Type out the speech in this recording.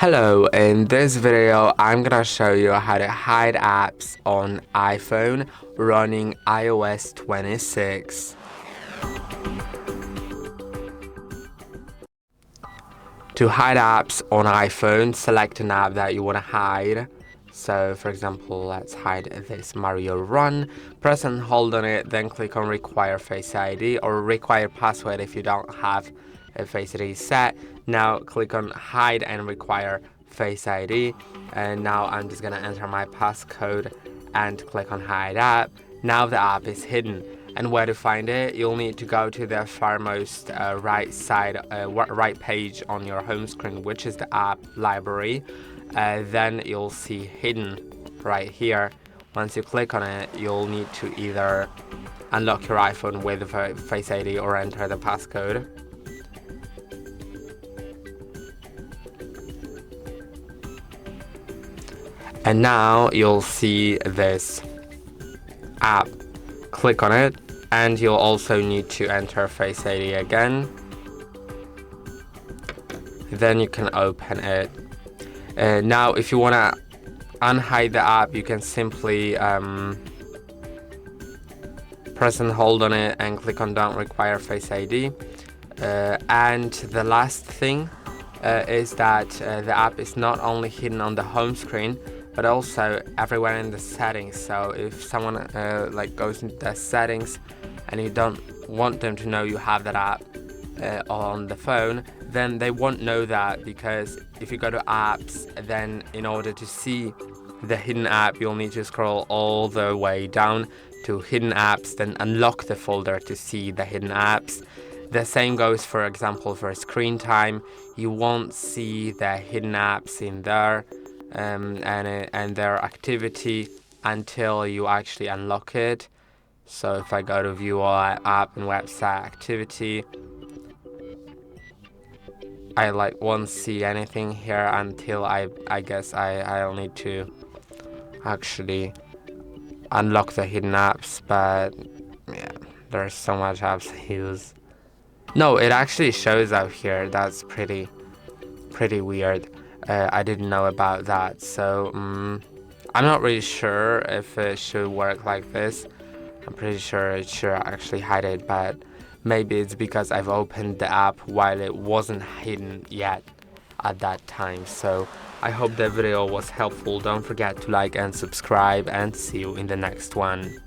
Hello, in this video I'm gonna show you how to hide apps on iPhone running iOS 26. To hide apps on iPhone, select an app that you want to hide. So for example, let's hide this Mario Run. Press and hold on it, then click on require Face ID or require password if you don't have a Face ID set. Now click on hide and require Face ID, and now I'm just gonna enter my passcode and click on hide app. Now the app is hidden. And where to find it, you'll need to go to the farmost right side, right page on your home screen, which is the app library. Then you'll see hidden right here. Once you click on it, you'll need to either unlock your iPhone with Face ID or enter the passcode. And now you'll see this app. Click on it, and you'll also need to enter Face ID again. Then you can open it. Now if you want to unhide the app, you can simply press and hold on it and click on don't require Face ID. And the last thing is that the app is not only hidden on the home screen, but also everywhere in the settings. So if someone goes into the settings and you don't want them to know you have that app on the phone, then they won't know that, because if you go to apps, then in order to see the hidden app, you'll need to scroll all the way down to hidden apps, then unlock the folder to see the hidden apps. The same goes, for example, for screen time. You won't see the hidden apps in there and their activity until you actually unlock it. So if I go to view all app and website activity, I won't see anything here until I guess I'll need to actually unlock the hidden apps. But yeah, there's so much apps I use. No, it actually shows out here. That's pretty weird. I didn't know about that, so I'm not really sure if it should work like this. I'm pretty sure it should actually hide it, but maybe it's because I've opened the app while it wasn't hidden yet at that time. So I hope the video was helpful. Don't forget to like and subscribe, and see you in the next one.